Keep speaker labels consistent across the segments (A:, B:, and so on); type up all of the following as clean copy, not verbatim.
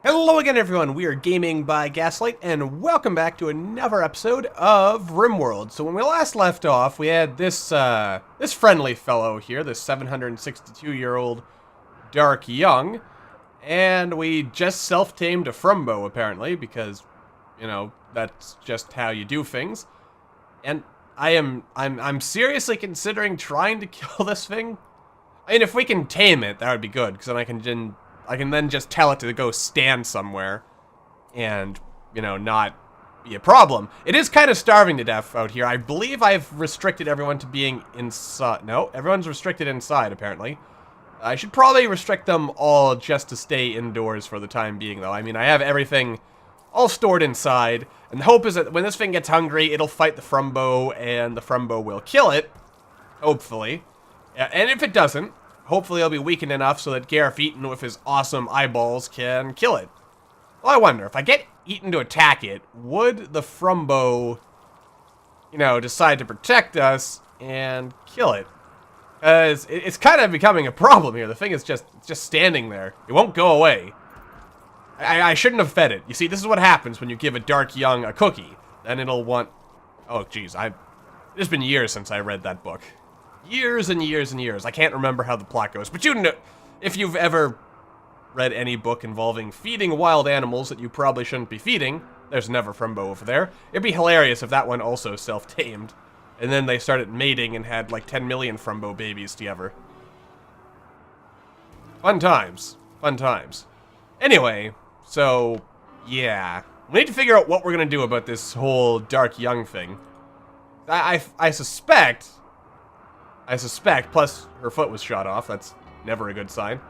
A: Hello again, everyone. We are Gaming by Gaslight, and welcome back to another episode of Rimworld. So when we last left off, we had this this friendly fellow here, this 762-year-old Dark Young, and we just self-tamed a Frumbo apparently because, you know, that's just how you do things. And I'm seriously considering trying to kill this thing. I mean, if we can tame it, that would be good, because then I can then just tell it to go stand somewhere and, you know, not be a problem. It is kind of starving to death out here. I believe I've restricted everyone to being inside. No, everyone's restricted inside, apparently. I should probably restrict them all just to stay indoors for the time being, though. I mean, I have everything all stored inside, and the hope is that when this thing gets hungry, it'll fight the Frumbo, and the Frumbo will kill it, hopefully. Yeah, and if it doesn't, hopefully it'll be weakened enough so that Gareth Eaton with his awesome eyeballs can kill it. Well, I wonder, if I get Eaton to attack it, would the Frumbo, you know, decide to protect us and kill it? Because it's kind of becoming a problem here. The thing is just standing there. It won't go away. I shouldn't have fed it. You see, this is what happens when you give a Dark Young a cookie. Then it'll want... Oh, jeez, it's been years since I read that book. Years and years and years. I can't remember how the plot goes, but you know, if you've ever read any book involving feeding wild animals that you probably shouldn't be feeding, there's never Frumbo over there. It'd be hilarious if that one also self-tamed, and then they started mating and had like 10 million Frumbo babies together. Fun times. Fun times. Anyway, so, yeah. We need to figure out what we're gonna do about this whole Dark Young thing. I suspect, plus her foot was shot off. That's never a good sign.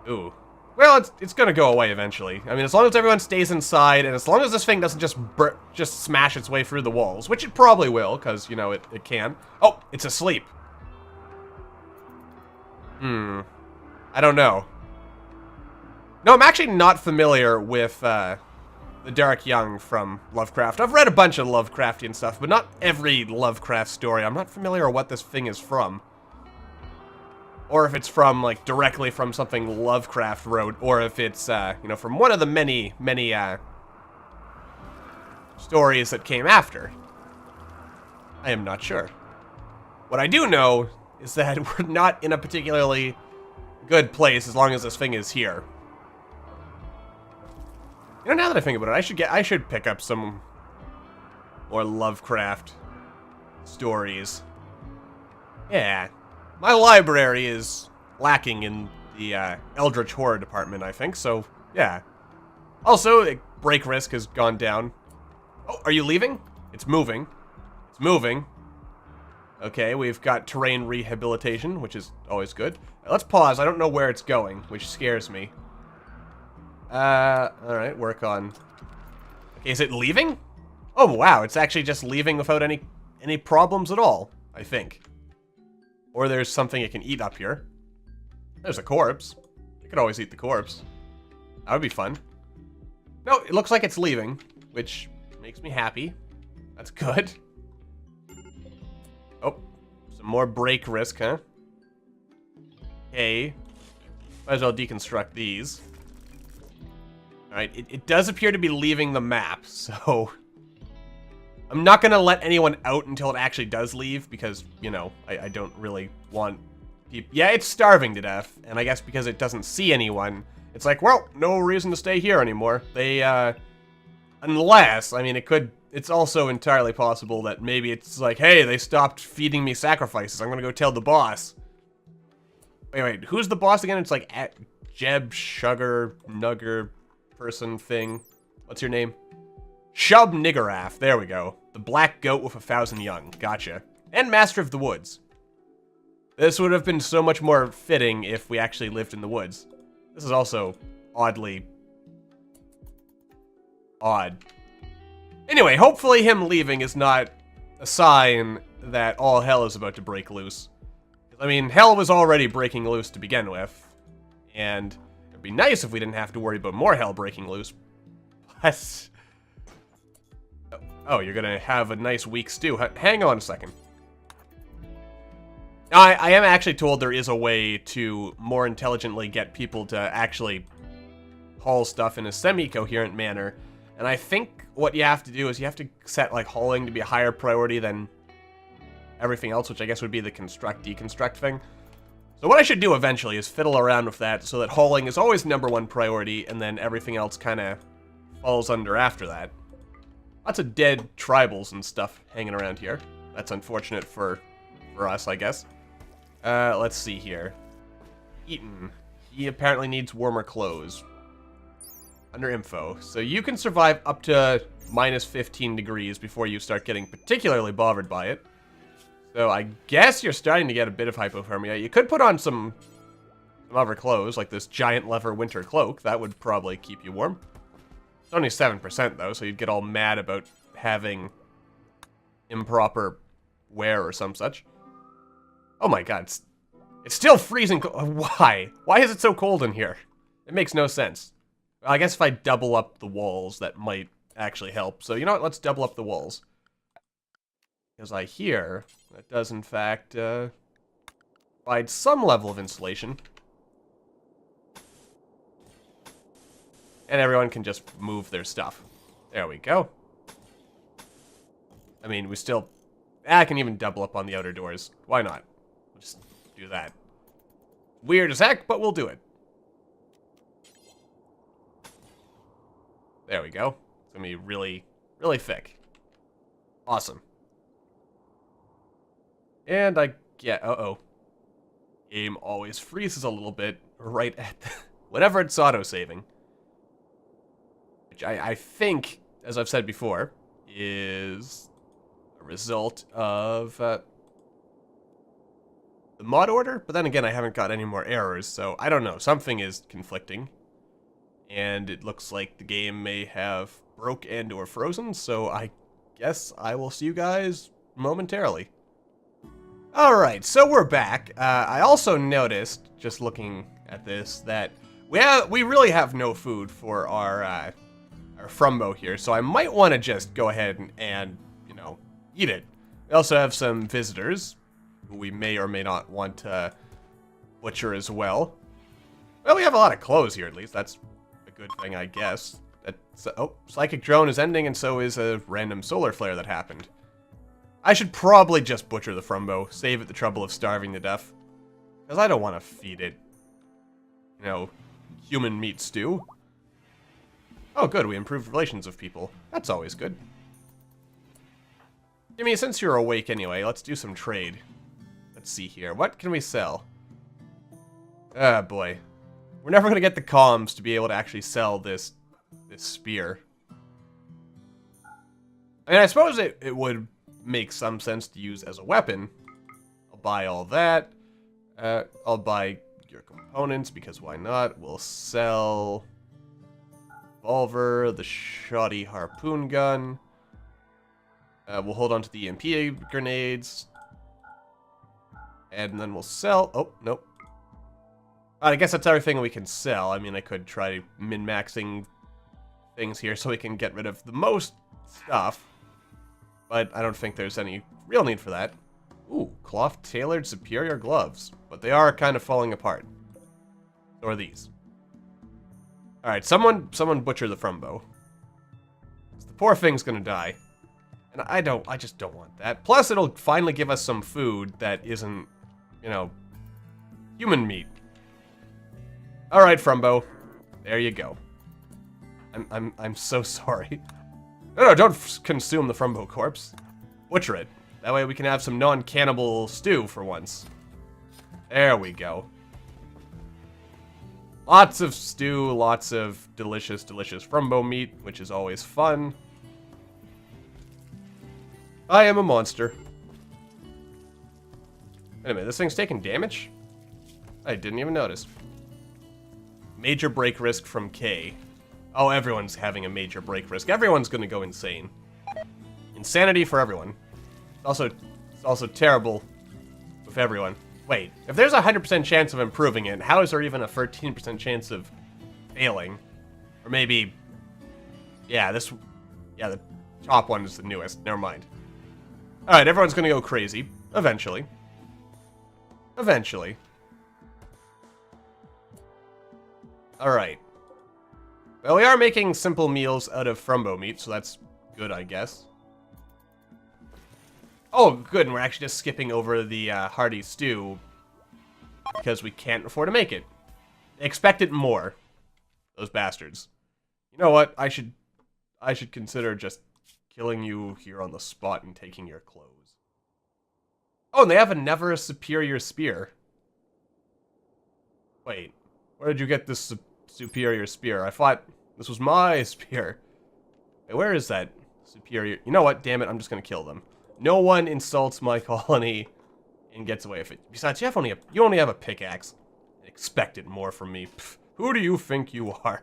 A: Ooh. Well, it's gonna go away eventually. I mean, as long as everyone stays inside, and as long as this thing doesn't just smash its way through the walls, which it probably will, because, you know, it can. Oh, it's asleep. I don't know. No, I'm actually not familiar with, the Dark Young from Lovecraft. I've read a bunch of Lovecraftian stuff, but not every Lovecraft story. I'm not familiar with what this thing is from. Or if it's from, like, directly from something Lovecraft wrote, or if it's, you know, from one of the many, stories that came after. I am not sure. What I do know is that we're not in a particularly good place as long as this thing is here. You know, now that I think about it, I should pick up some more Lovecraft stories. Yeah. My library is lacking in the Eldritch Horror department, I think, so yeah. Also, break risk has gone down. Oh, are you leaving? It's moving. It's moving. Okay, we've got terrain rehabilitation, which is always good. Let's pause. I don't know where it's going, which scares me. Alright, work on... Okay, is it leaving? Oh, wow, it's actually just leaving without any problems at all, I think. Or there's something it can eat up here. There's a corpse. It could always eat the corpse. That would be fun. No, it looks like it's leaving, which makes me happy. That's good. Oh, some more break risk, huh? Okay. Might as well deconstruct these. Alright, it does appear to be leaving the map, so... I'm not gonna let anyone out until it actually does leave, because, you know, I don't really want people... Yeah, it's starving to death, and I guess because it doesn't see anyone, it's like, well, no reason to stay here anymore. They, unless, I mean, it's also entirely possible that maybe it's like, hey, they stopped feeding me sacrifices, I'm gonna go tell the boss. Wait, who's the boss again? It's like, Jeb, Sugar, Nugger... person thing. What's your name? Shub Niggurath. There we go. The black goat with 1,000 young. Gotcha. And Master of the Woods. This would have been so much more fitting if we actually lived in the woods. This is also oddly odd. Anyway, hopefully him leaving is not a sign that all hell is about to break loose. I mean, hell was already breaking loose to begin with. And... it'd be nice if we didn't have to worry about more hell breaking loose. But... oh, you're gonna have a nice weak stew. Hang on a second. Now, I am actually told there is a way to more intelligently get people to actually haul stuff in a semi-coherent manner. And I think what you have to do is you have to set, like, hauling to be a higher priority than everything else, which I guess would be the construct-deconstruct thing. So what I should do eventually is fiddle around with that so that hauling is always #1 priority, and then everything else kind of falls under after that. Lots of dead tribals and stuff hanging around here. That's unfortunate for us, I guess. Let's see here. Eaton. He apparently needs warmer clothes. Under info. So you can survive up to -15 degrees before you start getting particularly bothered by it. So I guess you're starting to get a bit of hypothermia. You could put on some other clothes, like this giant leather winter cloak. That would probably keep you warm. It's only 7% though, so you'd get all mad about having improper wear or some such. Oh my god, it's still freezing cold. Why? Why is it so cold in here? It makes no sense. Well, I guess if I double up the walls, that might actually help. So you know what, let's double up the walls. Because I hear that does in fact provide some level of insulation. And everyone can just move their stuff. There we go. I mean, we still... I can even double up on the outer doors. Why not? We'll just do that. Weird as heck, but we'll do it. There we go. It's gonna be really, really thick. Awesome. And I get... Uh-oh. Game always freezes a little bit right at the... whenever it's auto-saving. Which I think, as I've said before, is a result of the mod order. But then again, I haven't got any more errors, so I don't know. Something is conflicting. And it looks like the game may have broke and or frozen, so I guess I will see you guys momentarily. Alright, so we're back. I also noticed, just looking at this, that we really have no food for our Frumbo here, so I might want to just go ahead and, you know, eat it. We also have some visitors, who we may or may not want to butcher as well. Well, we have a lot of clothes here, at least. That's a good thing, I guess. Oh, Psychic Drone is ending, and so is a random solar flare that happened. I should probably just butcher the Frumbo, save it the trouble of starving to death. Because I don't want to feed it, you know, human meat stew. Oh, good, we improved relations with people. That's always good. Jimmy, since you're awake anyway, let's do some trade. Let's see here. What can we sell? Ah, boy. We're never going to get the comms to be able to actually sell this spear. I mean, I suppose it would make some sense to use as a weapon. I'll buy all that. I'll buy your components, because why not? We'll sell... revolver, the shoddy harpoon gun. We'll hold on to the EMP grenades. And then we'll sell... Oh, nope. I guess that's everything we can sell. I mean, I could try min-maxing things here so we can get rid of the most stuff. But I don't think there's any real need for that. Ooh, cloth-tailored superior gloves. But they are kind of falling apart. So are these. Alright, someone butcher the Frumbo. The poor thing's gonna die. And I just don't want that. Plus, it'll finally give us some food that isn't, you know, human meat. Alright, Frumbo. There you go. I'm so sorry. No, don't consume the Frumbo corpse. Butcher it. That way we can have some non-cannibal stew for once. There we go. Lots of stew, lots of delicious, delicious Frumbo meat, which is always fun. I am a monster. Wait a minute, this thing's taking damage? I didn't even notice. Major break risk from K. Oh, everyone's having a major break risk. Everyone's gonna go insane. Insanity for everyone. It's also terrible with everyone. Wait, if there's a 100% chance of improving it, how is there even a 13% chance of failing? Or maybe... Yeah, the top one is the newest. Never mind. Alright, everyone's gonna go crazy. Eventually. Eventually. Alright. Well, we are making simple meals out of frumbo meat, so that's good, I guess. Oh, good, and we're actually just skipping over the hearty stew because we can't afford to make it. They expect it more, those bastards. You know what? I should consider just killing you here on the spot and taking your clothes. Oh, and they have a never superior spear. Wait, where did you get this superior spear? I thought this was my spear. Wait, where is that superior? You know what? Damn it, I'm just gonna kill them. No one insults my colony and gets away with it. Besides, you only have a pickaxe. Expected more from me. Pff, who do you think you are?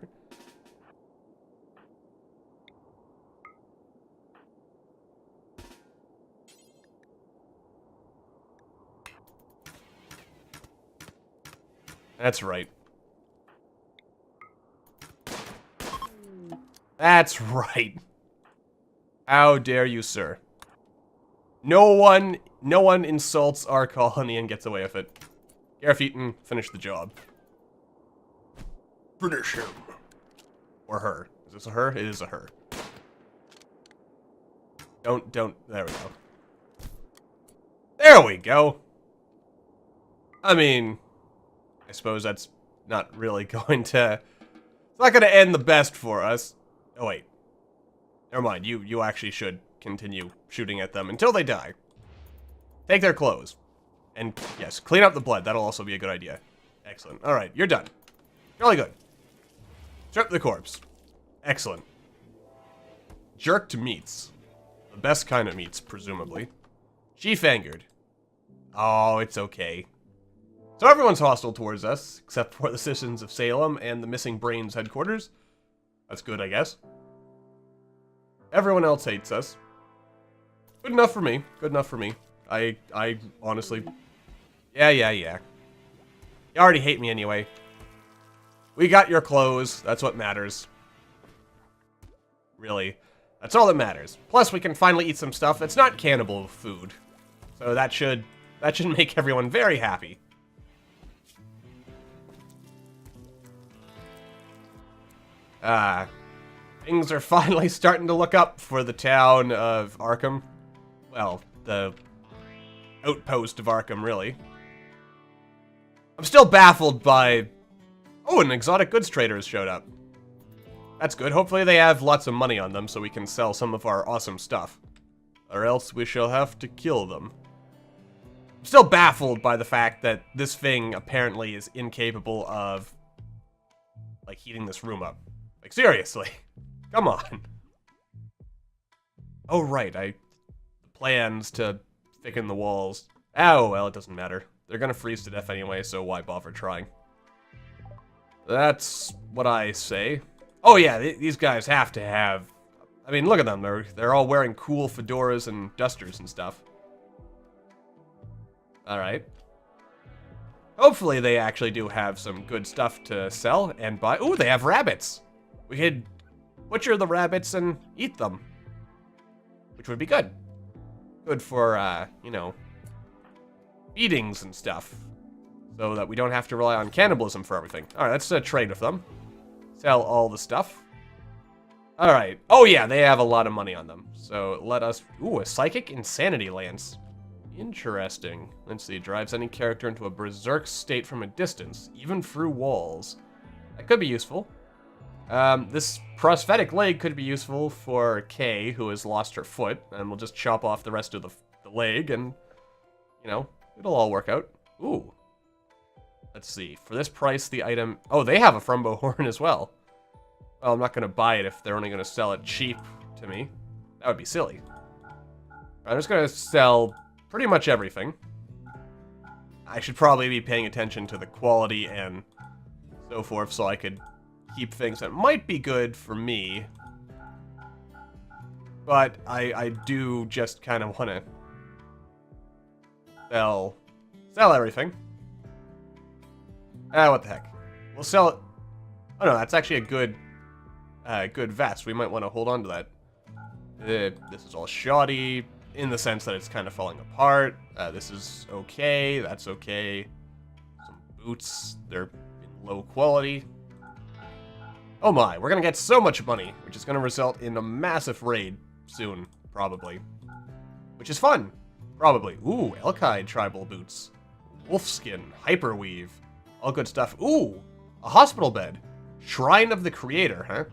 A: That's right. That's right. How dare you, sir? No one insults our colony and gets away with it. Gareth Eaton, finish the job. Finish him. Or her. Is this a her? It is a her. Don't, there we go. There we go. I mean, I suppose that's not really going to... It's not going to end the best for us. Oh, wait. Never mind. You actually should continue shooting at them until they die. Take their clothes. And, yes, clean up the blood. That'll also be a good idea. Excellent. Alright, you're done. Really good. Strip the corpse. Excellent. Jerked meats. The best kind of meats, presumably. Chief-angered. Oh, it's okay. So everyone's hostile towards us, except for the citizens of Salem and the Missing Brains headquarters. That's good, I guess. Everyone else hates us. Good enough for me. Good enough for me. I honestly... Yeah. You already hate me anyway. We got your clothes. That's what matters. Really. That's all that matters. Plus, we can finally eat some stuff that's not cannibal food. So that should make everyone very happy. Things are finally starting to look up for the town of Arkham. Well, the outpost of Arkham, really. I'm still baffled by... Oh, an exotic goods trader has showed up. That's good. Hopefully they have lots of money on them so we can sell some of our awesome stuff. Or else we shall have to kill them. I'm still baffled by the fact that this thing apparently is incapable of, like, heating this room up. Like, seriously. Come on. Oh, right. Plans to thicken the walls. Oh, well, it doesn't matter. They're gonna freeze to death anyway, so why bother trying? That's what I say. Oh, yeah, these guys have to have... I mean, look at them. They're all wearing cool fedoras and dusters and stuff. Alright. Hopefully they actually do have some good stuff to sell and buy. Ooh, they have rabbits! We could butcher the rabbits and eat them. Which would be good. Good for, you know, feedings and stuff. So that we don't have to rely on cannibalism for everything. Alright, let's trade with them. Sell all the stuff. Alright. Oh yeah, they have a lot of money on them. So let us... Ooh, a psychic insanity lance. Interesting. Let's see. Drives any character into a berserk state from a distance, even through walls. That could be useful. This prosthetic leg could be useful for Kay, who has lost her foot, and we'll just chop off the rest of the leg, and, you know, it'll all work out. Ooh. Let's see. For this price, the item... Oh, they have a Frumbo horn as well. Well, I'm not going to buy it if they're only going to sell it cheap to me. That would be silly. I'm just going to sell pretty much everything. I should probably be paying attention to the quality and so forth, so I could keep things that might be good for me. But I do just kind of want to sell everything. What the heck. We'll sell it. Oh no, that's actually a good vest. We might want to hold on to that. This is all shoddy in the sense that it's kind of falling apart. This is okay. That's okay. Some boots. They're in low quality. Oh my, we're gonna get so much money, which is gonna result in a massive raid soon, probably. Which is fun. Probably. Ooh, Elkide tribal boots. Wolfskin, hyperweave. All good stuff. Ooh, a hospital bed. Shrine of the Creator, huh?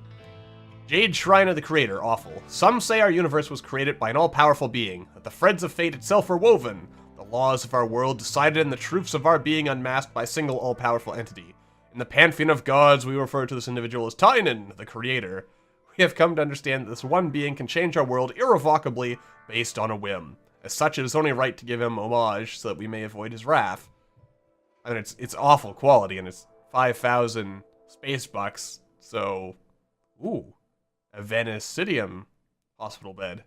A: Jade Shrine of the Creator, awful. Some say our universe was created by an all-powerful being, that the threads of fate itself were woven, the laws of our world decided and the truths of our being unmasked by a single all-powerful entity. In the pantheon of gods, we refer to this individual as Tynan, the Creator. We have come to understand that this one being can change our world irrevocably based on a whim. As such, it is only right to give him homage so that we may avoid his wrath. I mean, it's awful quality, and it's 5,000 space bucks, so... Ooh. A Venicidium hospital bed.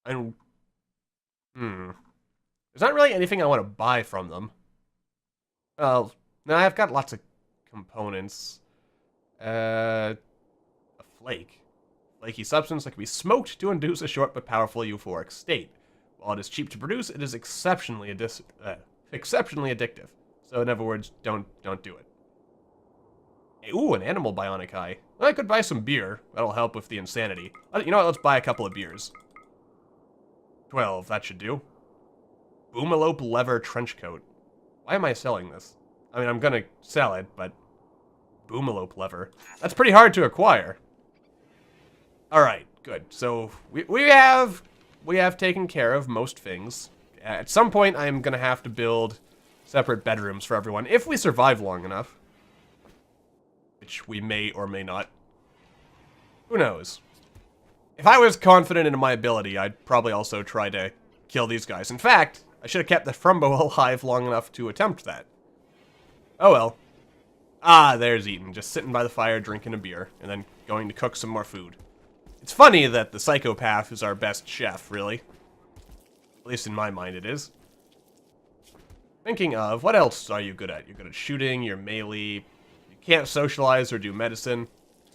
A: And... There's not really anything I want to buy from them. Well, no, I've got lots of components. A flake. Flaky substance that can be smoked to induce a short but powerful euphoric state. While it is cheap to produce, it is exceptionally addictive. So in other words, don't do it. Hey, ooh, an animal bionic eye. Well, I could buy some beer. That'll help with the insanity. You know what, let's buy a couple of beers. 12, that should do. Boomalope leather trench coat. Why am I selling this? I mean, I'm gonna sell it, but... Boomalope leather. That's pretty hard to acquire. Alright, good. So, we have taken care of most things. At some point, I'm gonna have to build separate bedrooms for everyone, if we survive long enough. Which we may or may not. Who knows? If I was confident in my ability, I'd probably also try to kill these guys. In fact, I should have kept the Frumbo alive long enough to attempt that. Oh well. Ah, there's Eaton, just sitting by the fire drinking a beer, and then going to cook some more food. It's funny that the psychopath is our best chef, really. At least in my mind it is. Thinking of, what else are you good at? You're good at shooting, you're melee, you can't socialize or do medicine,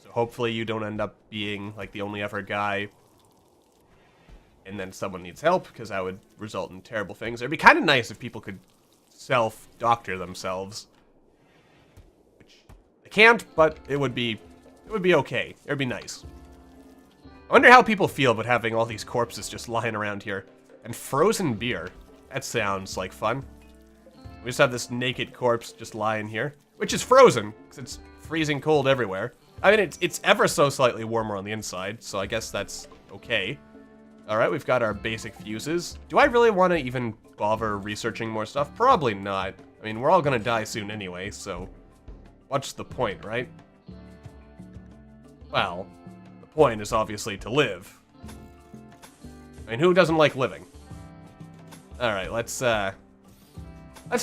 A: so hopefully you don't end up being, like, the only ever guy. And then someone needs help, because that would result in terrible things. It'd be kind of nice if people could self-doctor themselves. Which they can't, but it would be okay. It would be nice. I wonder how people feel about having all these corpses just lying around here. And frozen beer. That sounds like fun. We just have this naked corpse just lying here. Which is frozen, because it's freezing cold everywhere. I mean, it's ever so slightly warmer on the inside, so I guess that's okay. Alright, we've got our basic fuses. Do I really want to even bother researching more stuff? Probably not. I mean, we're all gonna die soon anyway, so... what's the point, right? Well, the point is obviously to live. I mean, who doesn't like living? Alright, let's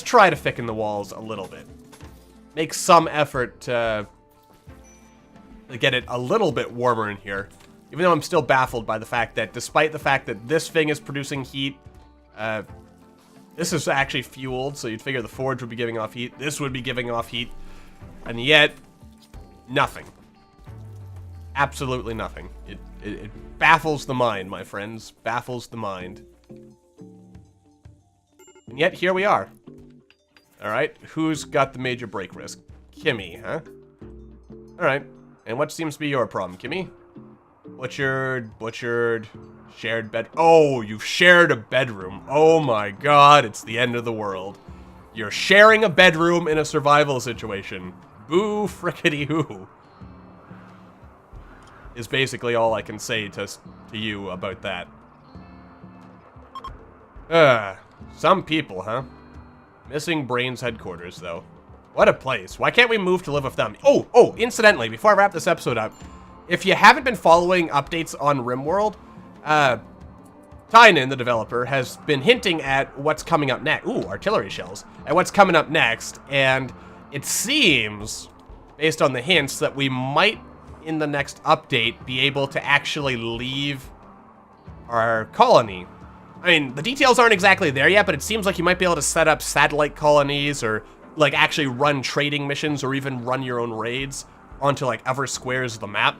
A: try to thicken the walls a little bit. Make some effort to get it a little bit warmer in here. Even though I'm still baffled by the fact that, despite the fact that this thing is producing heat, this is actually fueled, so you'd figure the forge would be giving off heat, this would be giving off heat, and yet, nothing. Absolutely nothing. It baffles the mind, my friends. Baffles the mind. And yet, here we are. Alright, who's got the major break risk? Kimmy, huh? Alright, and what seems to be your problem, Kimmy? Butchered, shared bed. Oh, you've shared a bedroom. Oh my god, it's the end of the world. You're sharing a bedroom in a survival situation. Boo frickety hoo. Is basically all I can say to you about that. Some people, huh? Missing Brains headquarters, though. What a place. Why can't we move to live with them? Oh, incidentally, before I wrap this episode up, if you haven't been following updates on Rimworld, Tynan, the developer, has been hinting at what's coming up next. Ooh, artillery shells. At what's coming up next, and it seems, based on the hints, that we might, in the next update, be able to actually leave our colony. I mean, the details aren't exactly there yet, but it seems like you might be able to set up satellite colonies, or, like, actually run trading missions, or even run your own raids onto, like, other squares of the map.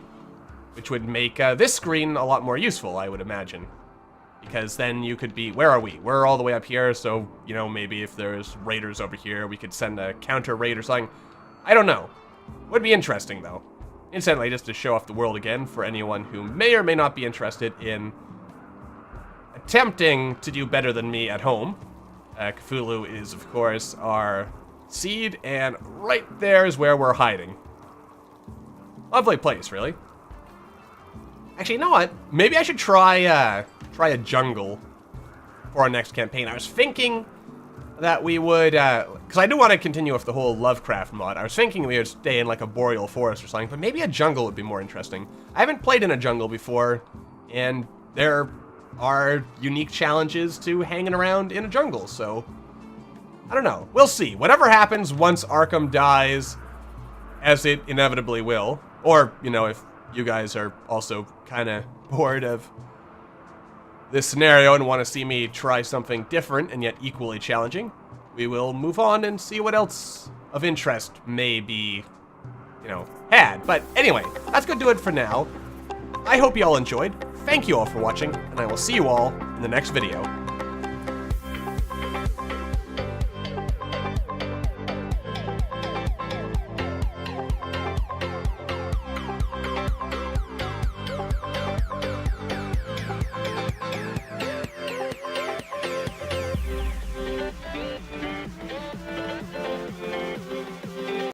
A: Which would make this screen a lot more useful, I would imagine. Because then you could be... where are we? We're all the way up here, so, you know, maybe if there's raiders over here, we could send a counter raid or something. I don't know. Would be interesting, though. Incidentally, just to show off the world again for anyone who may or may not be interested in attempting to do better than me at home. Cthulhu is, of course, our seed, and right there is where we're hiding. Lovely place, really. Actually, you know what? Maybe I should try a jungle for our next campaign. I was thinking that we would, because I do want to continue with the whole Lovecraft mod. I was thinking we would stay in like a boreal forest or something, but maybe a jungle would be more interesting. I haven't played in a jungle before, and there are unique challenges to hanging around in a jungle, so I don't know. We'll see. Whatever happens once Arkham dies, as it inevitably will, or, you know, if you guys are also kind of bored of this scenario and want to see me try something different and yet equally challenging, we will move on and see what else of interest may be, you know, had. But anyway, that's going to do it for now. I hope you all enjoyed. Thank you all for watching, and I will see you all in the next video.